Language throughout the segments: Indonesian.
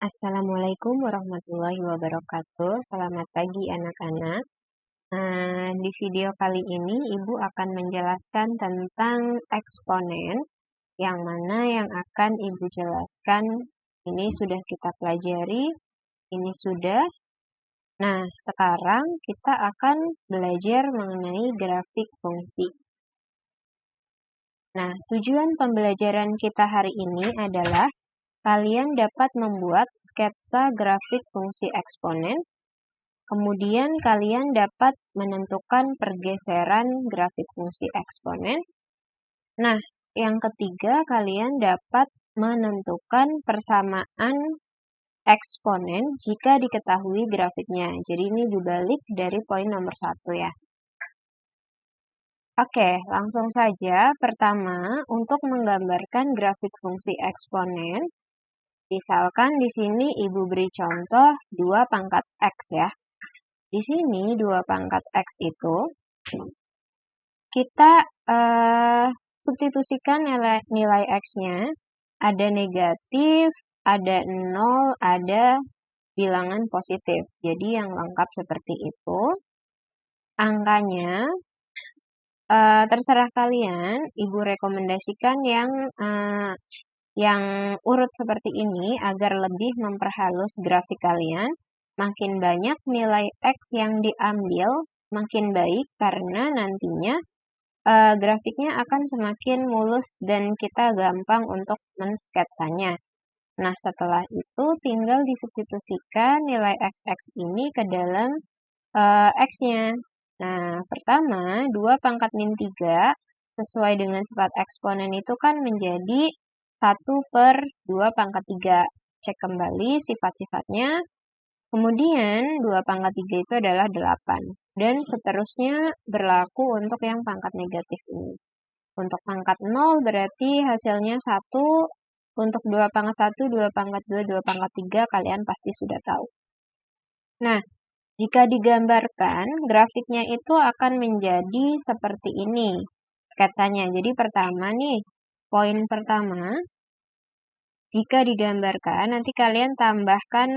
Assalamualaikum warahmatullahi wabarakatuh. Selamat pagi anak-anak. Di video kali ini Ibu akan menjelaskan tentang eksponen, yang mana yang akan Ibu jelaskan ini sudah kita pelajari, ini sudah. Nah, sekarang kita akan belajar mengenai grafik fungsi. Nah, tujuan pembelajaran kita hari ini adalah kalian dapat membuat sketsa grafik fungsi eksponen. Kemudian kalian dapat menentukan pergeseran grafik fungsi eksponen. Nah, yang ketiga kalian dapat menentukan persamaan eksponen jika diketahui grafiknya. Jadi ini dibalik dari poin nomor 1 ya. Oke, langsung saja. Pertama, untuk menggambarkan grafik fungsi eksponen, misalkan di sini Ibu beri contoh 2 pangkat X ya. Di sini 2 pangkat X itu kita substitusikan nilai X-nya, ada negatif, ada 0, ada bilangan positif. Jadi yang lengkap seperti itu. Angkanya terserah kalian, Ibu rekomendasikan yang urut seperti ini agar lebih memperhalus grafik kalian. Makin banyak nilai X yang diambil, makin baik karena nantinya grafiknya akan semakin mulus dan kita gampang untuk mensketsanya. Nah, setelah itu tinggal disubstitusikan nilai XX ini ke dalam X-nya. Nah, pertama, 2 pangkat min 3 sesuai dengan sifat eksponen itu kan menjadi 1/2 pangkat 3. Cek kembali sifat-sifatnya. Kemudian 2 pangkat 3 itu adalah 8. Dan seterusnya berlaku untuk yang pangkat negatif ini. Untuk pangkat 0 berarti hasilnya 1. Untuk 2 pangkat 1, 2 pangkat 2, 2 pangkat 3 kalian pasti sudah tahu. Nah, jika digambarkan, grafiknya itu akan menjadi seperti ini sketsanya. Jadi pertama nih, poin pertama, jika digambarkan, nanti kalian tambahkan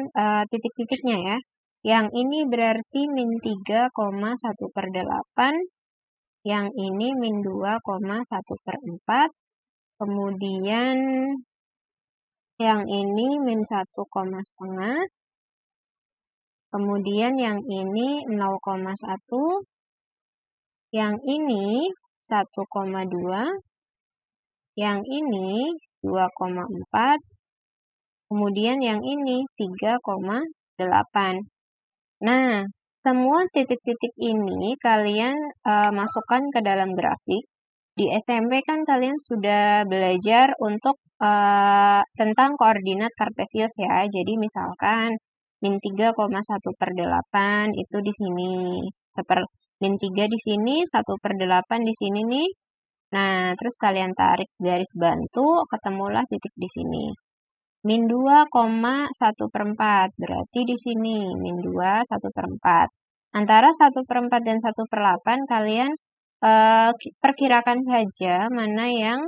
titik-titiknya ya. Yang ini berarti min 3,1/8. Yang ini min 2,1/4. Kemudian yang ini min 1,5. Kemudian yang ini 0,1. Yang ini 1,2. Yang ini 2,4. Kemudian yang ini 3,8. Nah, semua titik-titik ini kalian masukkan ke dalam grafik. Di SMP kan kalian sudah belajar untuk tentang koordinat kartesius ya. Jadi misalkan min 3,1/8 itu di sini. Min 3 di sini, 1/8 di sini nih. Nah, terus kalian tarik garis bantu, ketemulah titik di sini. Min 2,1/4, berarti di sini min 2, 1/4. Antara 1/4 dan 1/8 kalian perkirakan saja mana yang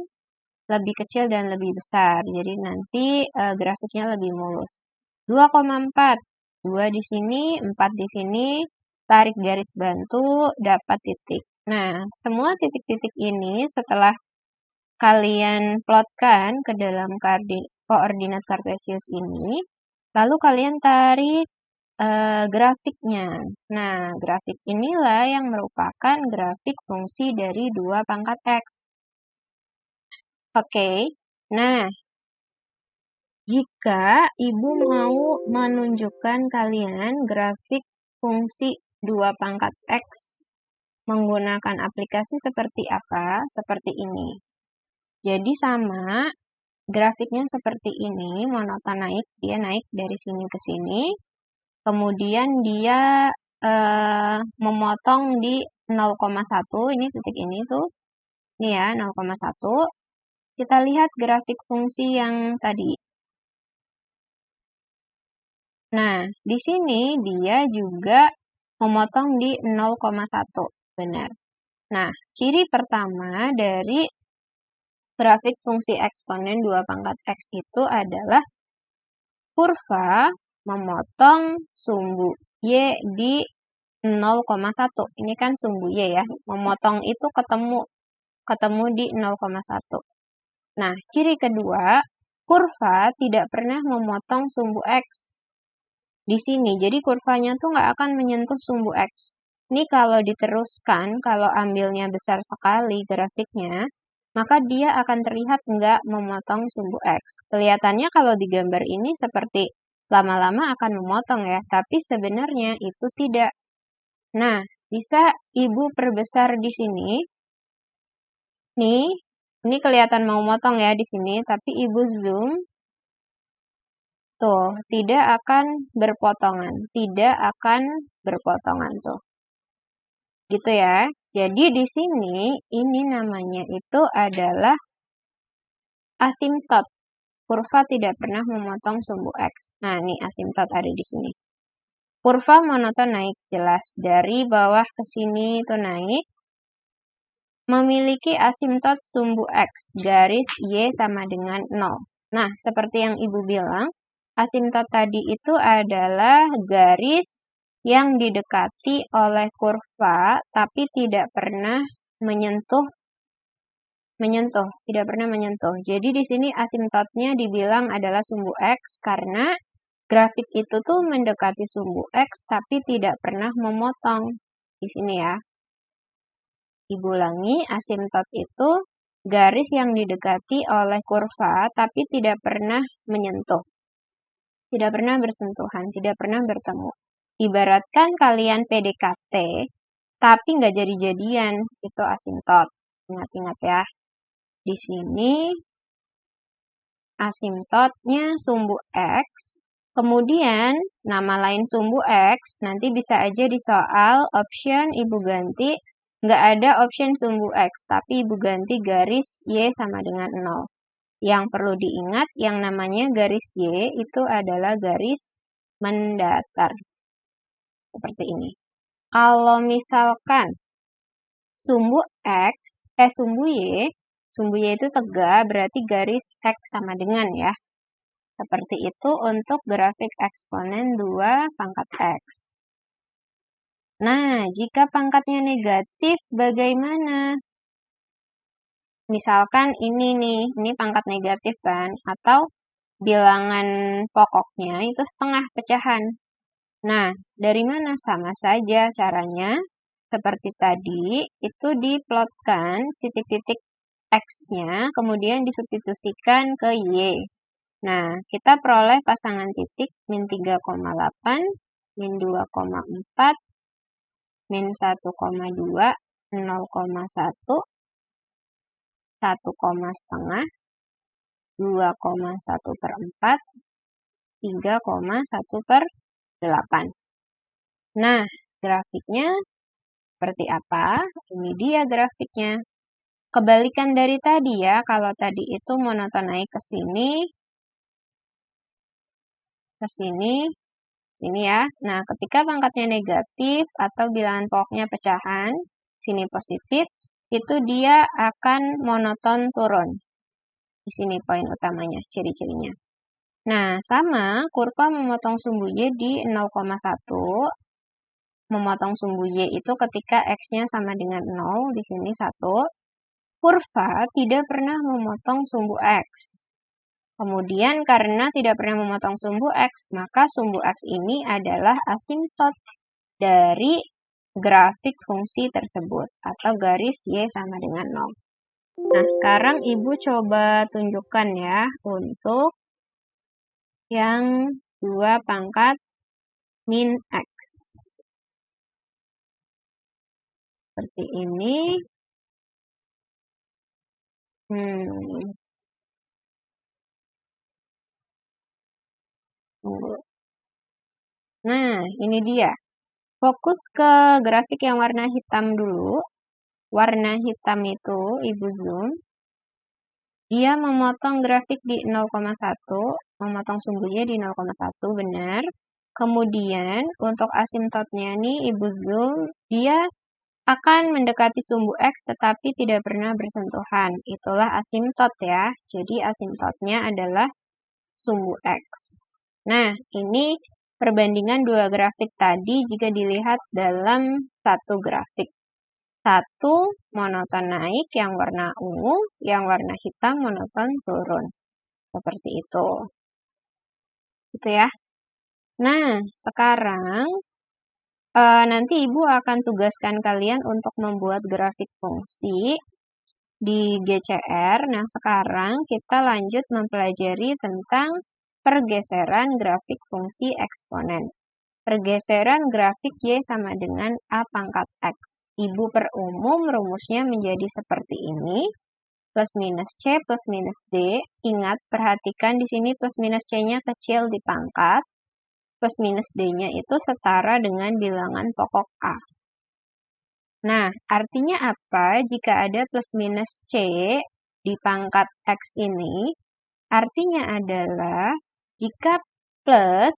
lebih kecil dan lebih besar. Jadi nanti grafiknya lebih mulus. 2,4, 2 di sini, 4 di sini, tarik garis bantu, dapat titik. Nah, semua titik-titik ini setelah kalian plotkan ke dalam koordinat kartesius ini, lalu kalian tarik grafiknya. Nah, grafik inilah yang merupakan grafik fungsi dari 2 pangkat X. Oke, nah, jika Ibu mau menunjukkan kalian grafik fungsi 2 pangkat X menggunakan aplikasi seperti apa? Seperti ini. Jadi sama, grafiknya seperti ini, monoton naik, dia naik dari sini ke sini. Kemudian dia memotong di 0,1, ini titik ini tuh. Ini ya, 0,1. Kita lihat grafik fungsi yang tadi. Nah, di sini dia juga memotong di 0,1. Benar. Nah, ciri pertama dari grafik fungsi eksponen 2 pangkat X itu adalah kurva memotong sumbu Y di 0,1. Ini kan sumbu Y ya. Memotong itu ketemu di 0,1. Nah, ciri kedua, kurva tidak pernah memotong sumbu X di sini. Jadi kurvanya tuh nggak akan menyentuh sumbu X. Ini kalau diteruskan, kalau ambilnya besar sekali grafiknya, maka dia akan terlihat nggak memotong sumbu X. Kelihatannya kalau di gambar ini seperti lama-lama akan memotong ya, tapi sebenarnya itu tidak. Nah, bisa Ibu perbesar di sini. Nih, ini kelihatan mau motong ya di sini, tapi Ibu zoom. Tuh, tidak akan berpotongan. Tidak akan berpotongan tuh. Gitu ya. Jadi di sini, ini namanya itu adalah asimtot. Kurva tidak pernah memotong sumbu X. Nah, ini asimtot ada di sini. Kurva monoton naik jelas. Dari bawah ke sini itu naik. Memiliki asimtot sumbu X, garis Y sama dengan 0. Nah, seperti yang Ibu bilang, asimtot tadi itu adalah garis yang didekati oleh kurva, tapi tidak pernah menyentuh. Jadi di sini asimtotnya dibilang adalah sumbu X, karena grafik itu tuh mendekati sumbu X, tapi tidak pernah memotong. Di sini ya. Ibu ulangi, asimtot itu garis yang didekati oleh kurva tapi tidak pernah menyentuh. Tidak pernah bersentuhan, tidak pernah bertemu. Ibaratkan kalian PDKT, tapi nggak jadi-jadian, itu asimtot. Ingat-ingat ya. Di sini asimtotnya sumbu X. Kemudian nama lain sumbu X, nanti bisa aja di soal option Ibu ganti. Nggak ada option sumbu X, tapi Ibu ganti garis Y sama dengan 0. Yang perlu diingat, yang namanya garis Y itu adalah garis mendatar. Seperti ini. Kalau misalkan sumbu Y itu tegak, berarti garis X sama dengan ya. Seperti itu untuk grafik eksponen 2 pangkat X. Nah, jika pangkatnya negatif, bagaimana? Misalkan ini nih, ini pangkat negatif kan, atau bilangan pokoknya itu setengah pecahan. Nah, dari mana? Sama saja caranya. Seperti tadi, itu diplotkan titik-titik X-nya, kemudian disubstitusikan ke Y. Nah, kita peroleh pasangan titik min 3,8, min 2,4, min 1,2, 0,1, 1,5, 2,1/4, 3,1/8. Nah, grafiknya seperti apa? Ini dia grafiknya. Kebalikan dari tadi ya, kalau tadi itu monoton naik ke sini, sini ya. Nah, ketika pangkatnya negatif atau bilangan pokoknya pecahan, sini positif, itu dia akan monoton turun. Di sini poin utamanya, ciri-cirinya. Nah, sama, kurva memotong sumbu Y di 0,1. Memotong sumbu Y itu ketika X-nya sama dengan 0, di sini 1. Kurva tidak pernah memotong sumbu X. Kemudian karena tidak pernah memotong sumbu X, maka sumbu X ini adalah asimtot dari grafik fungsi tersebut atau garis Y sama dengan 0. Nah, sekarang Ibu coba tunjukkan ya untuk yang 2 pangkat min X. Seperti ini. Nah, ini dia. Fokus ke grafik yang warna hitam dulu. Warna hitam itu, Ibu zoom. Dia memotong grafik di 0,1, memotong sumbunya di 0,1, benar. Kemudian, untuk asimtotnya nih, Ibu zoom, dia akan mendekati sumbu X tetapi tidak pernah bersentuhan. Itulah asimtot ya. Jadi asimtotnya adalah sumbu X. Nah, ini perbandingan dua grafik tadi jika dilihat dalam satu grafik. Satu monoton naik yang warna ungu, yang warna hitam monoton turun. Seperti itu. Gitu ya. Nah, sekarang nanti Ibu akan tugaskan kalian untuk membuat grafik fungsi di GCR. Nah, sekarang kita lanjut mempelajari tentang pergeseran grafik fungsi eksponen. Pergeseran grafik Y sama dengan A pangkat X. Ibu perumum rumusnya menjadi seperti ini. Plus minus C plus minus D. Ingat, perhatikan di sini plus minus C-nya kecil di pangkat. Plus minus D-nya itu setara dengan bilangan pokok A. Nah, artinya apa jika ada plus minus C di pangkat X ini? Artinya adalah jika plus,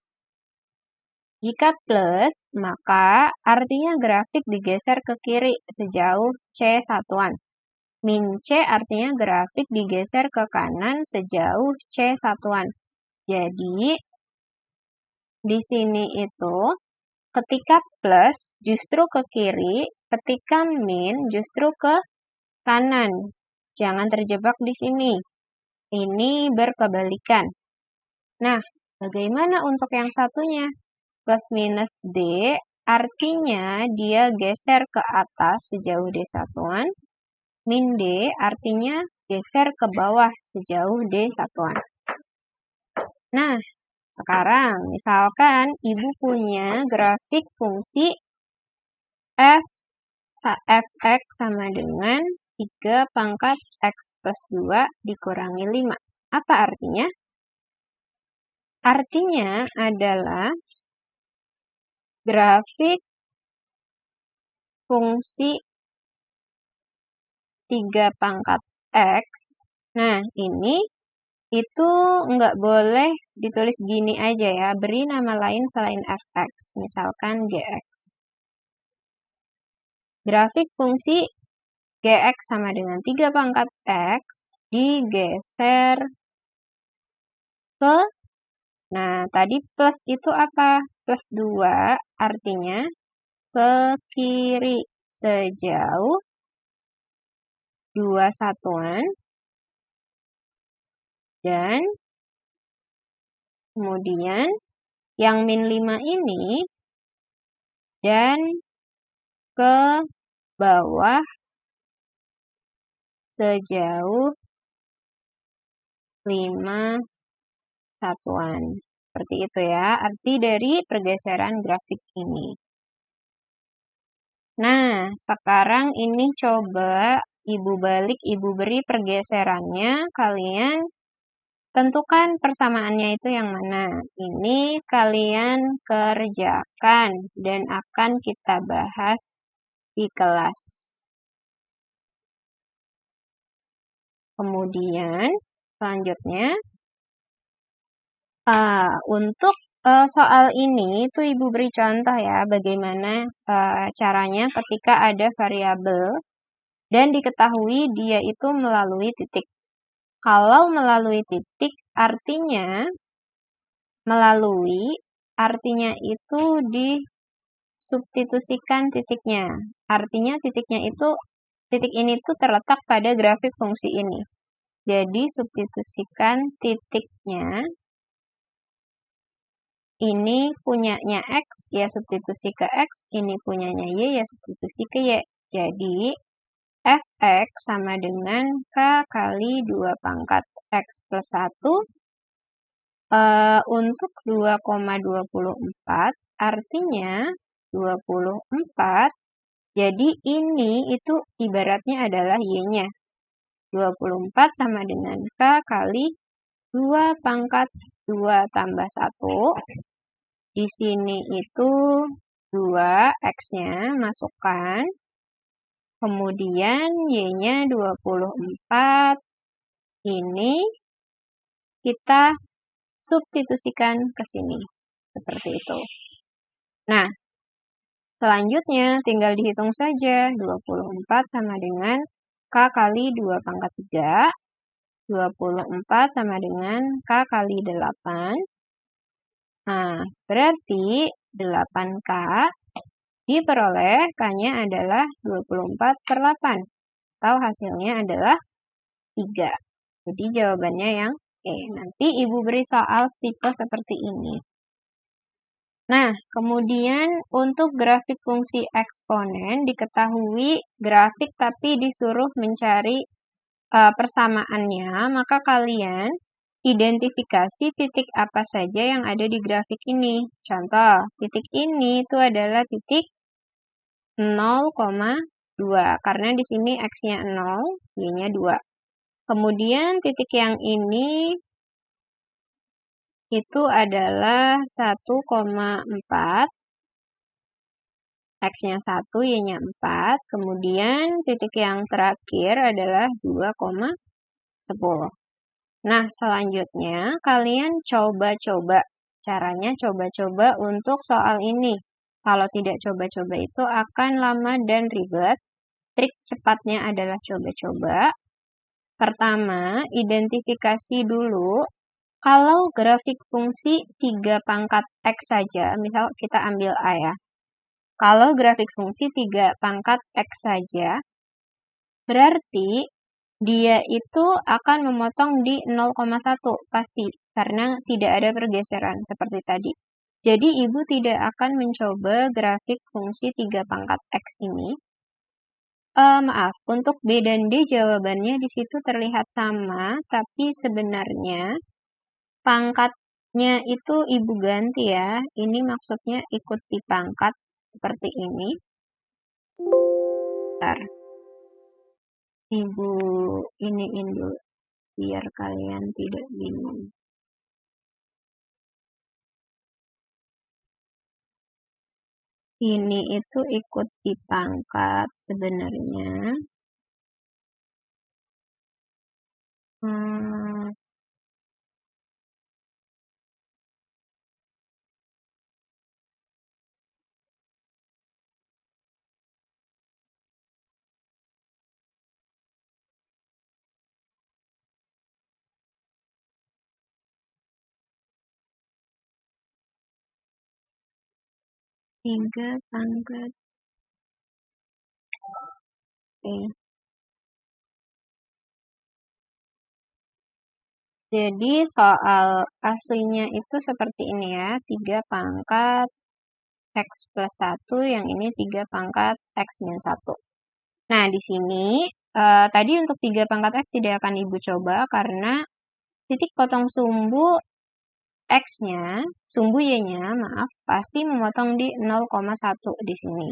maka artinya grafik digeser ke kiri sejauh C satuan. Min C artinya grafik digeser ke kanan sejauh C satuan. Jadi, di sini itu ketika plus justru ke kiri, ketika min justru ke kanan. Jangan terjebak di sini. Ini berkebalikan. Nah, bagaimana untuk yang satunya? Plus minus D artinya dia geser ke atas sejauh D satuan. Min D artinya geser ke bawah sejauh D satuan. Nah, sekarang misalkan Ibu punya grafik fungsi fx sama dengan 3 pangkat x plus 2 dikurangi 5. Apa artinya? Artinya adalah grafik fungsi 3 pangkat x. Nah, ini itu nggak boleh ditulis gini aja ya. Beri nama lain selain fx, misalkan gx. Grafik fungsi gx sama dengan 3 pangkat x digeser ke, nah tadi plus itu apa? Plus 2 artinya ke kiri sejauh 2 satuan. Dan kemudian yang min 5 ini dan ke bawah sejauh 5 satuan. Seperti itu ya, arti dari pergeseran grafik ini. Nah, sekarang ini coba Ibu balik, Ibu beri pergeserannya, kalian tentukan persamaannya itu yang mana. Ini kalian kerjakan dan akan kita bahas di kelas. Kemudian, selanjutnya, untuk soal ini itu Ibu beri contoh ya, bagaimana caranya ketika ada variabel dan diketahui dia itu melalui titik. Kalau melalui titik, artinya itu disubstitusikan titiknya. Artinya titik ini tuh terletak pada grafik fungsi ini. Jadi substitusikan titiknya. Ini punyanya X, ya substitusi ke X. Ini punyanya Y, ya substitusi ke Y. Jadi fx sama dengan k kali 2 pangkat x plus 1 untuk 2,24 artinya 24. Jadi ini itu ibaratnya adalah y-nya. 24 sama dengan k kali 2 pangkat 2 tambah 1. Di sini itu 2, x-nya masukkan. Kemudian y-nya 24. Ini kita substitusikan ke sini. Seperti itu. Nah, selanjutnya tinggal dihitung saja. 24 sama dengan k kali 2 pangkat 3. 24 sama dengan k kali 8. Nah, berarti 8K diperoleh K-nya adalah 24/8. Atau hasilnya adalah 3. Jadi jawabannya yang E. Nanti Ibu beri soal tipe seperti ini. Nah, kemudian untuk grafik fungsi eksponen diketahui grafik tapi disuruh mencari persamaannya, maka kalian identifikasi titik apa saja yang ada di grafik ini. Contoh, titik ini itu adalah titik 0,2 karena di sini X-nya 0, Y-nya 2. Kemudian titik yang ini itu adalah 1,4, X-nya 1, Y-nya 4. Kemudian titik yang terakhir adalah 2,10. Nah, selanjutnya kalian coba-coba. Caranya coba-coba untuk soal ini. Kalau tidak coba-coba itu akan lama dan ribet. Trik cepatnya adalah coba-coba. Pertama, identifikasi dulu. Kalau grafik fungsi 3 pangkat X saja, misal kita ambil A ya. Kalau grafik fungsi 3 pangkat X saja, berarti dia itu akan memotong di 0,1 pasti, karena tidak ada pergeseran seperti tadi. Jadi Ibu tidak akan mencoba grafik fungsi 3 pangkat X ini. Maaf, untuk B dan D jawabannya di situ terlihat sama, tapi sebenarnya pangkatnya itu Ibu ganti ya. Ini maksudnya ikut di pangkat seperti ini. Bentar. Ibu iniin dulu biar kalian tidak bingung. Ini itu ikut di pangkat sebenarnya. 3 pangkat Oke. Jadi soal aslinya itu seperti ini ya, 3 pangkat X plus 1, yang ini 3 pangkat X minus 1. Nah, di sini tadi untuk 3 pangkat X tidak akan Ibu coba karena titik potong sumbu X-nya, sumbu Y-nya, maaf, pasti memotong di 0,1 di sini.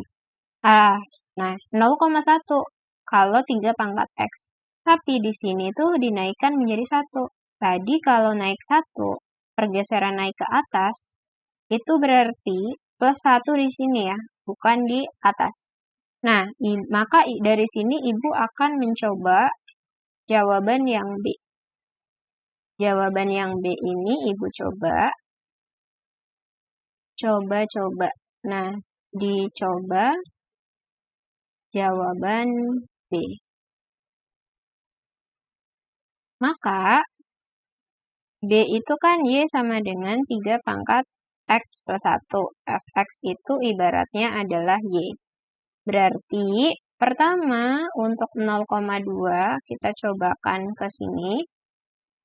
Nah, 0,1 kalau 3 pangkat X. Tapi di sini tuh dinaikkan menjadi 1. Tadi kalau naik 1, pergeseran naik ke atas, itu berarti plus 1 di sini ya, bukan di atas. Nah, maka dari sini Ibu akan mencoba jawaban yang B. Jawaban yang B ini Ibu coba. Coba-coba. Nah, dicoba jawaban B. Maka, B itu kan Y sama dengan 3 pangkat X plus 1. Fx itu ibaratnya adalah Y. Berarti, pertama untuk 0,2 kita cobakan ke sini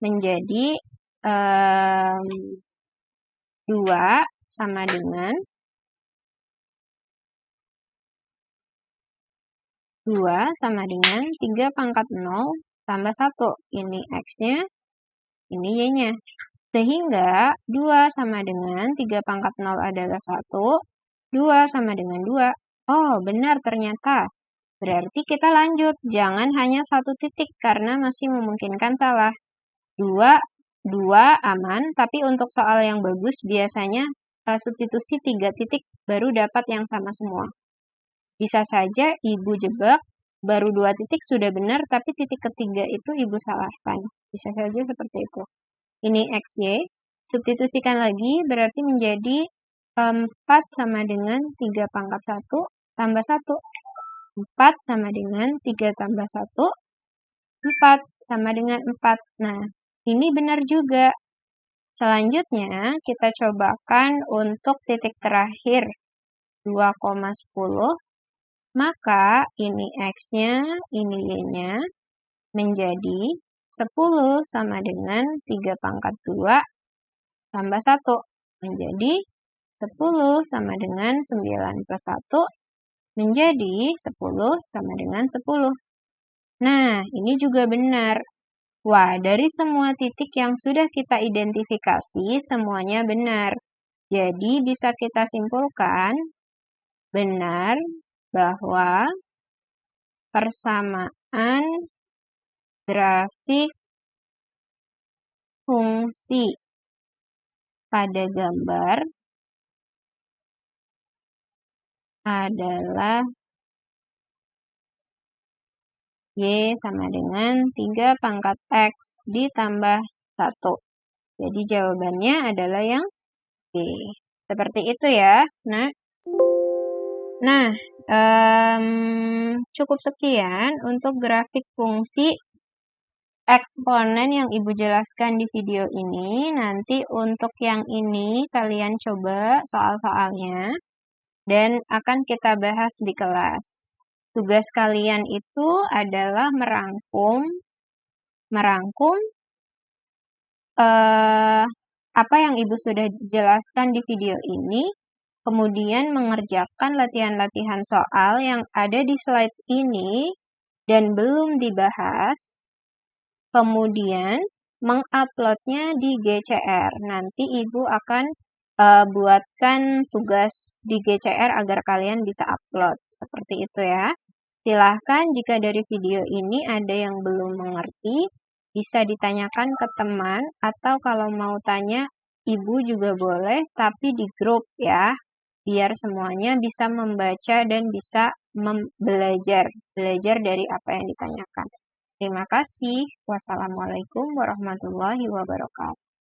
menjadi 2 sama dengan 3 pangkat 0 tambah 1. Ini X-nya, ini Y-nya. Sehingga 2 sama dengan 3 pangkat 0 adalah 1. 2 sama dengan 2. Oh, benar ternyata. Berarti kita lanjut. Jangan hanya satu titik karena masih memungkinkan salah. 2 aman, tapi untuk soal yang bagus biasanya substitusi 3 titik baru dapat yang sama semua. Bisa saja Ibu jebak, baru 2 titik sudah benar, tapi titik ketiga itu Ibu salahkan. Bisa saja seperti itu. Ini XY, substitusikan lagi, berarti menjadi 4 sama dengan 3 pangkat 1 tambah 1. 4 sama dengan 3 tambah 1, 4 sama dengan 4. Nah, ini benar juga. Selanjutnya, kita cobakan untuk titik terakhir 2,10. Maka ini X-nya, ini Y-nya menjadi 10 sama dengan 3 pangkat 2 tambah 1. Menjadi 10 sama dengan 9 plus 1 menjadi 10 sama dengan 10. Nah, ini juga benar. Wah, dari semua titik yang sudah kita identifikasi, semuanya benar. Jadi, bisa kita simpulkan benar bahwa persamaan grafik fungsi pada gambar adalah Y sama dengan 3 pangkat X ditambah 1. Jadi jawabannya adalah yang B. Seperti itu ya. Nah, cukup sekian untuk grafik fungsi eksponen yang Ibu jelaskan di video ini. Nanti untuk yang ini kalian coba soal-soalnya dan akan kita bahas di kelas. Tugas kalian itu adalah merangkum apa yang Ibu sudah jelaskan di video ini, kemudian mengerjakan latihan-latihan soal yang ada di slide ini dan belum dibahas, kemudian menguploadnya di GCR. Nanti Ibu akan buatkan tugas di GCR agar kalian bisa upload. Seperti itu ya. Silahkan jika dari video ini ada yang belum mengerti, bisa ditanyakan ke teman, atau kalau mau tanya Ibu juga boleh, tapi di grup ya, biar semuanya bisa membaca dan bisa belajar dari apa yang ditanyakan. Terima kasih. Wassalamualaikum warahmatullahi wabarakatuh.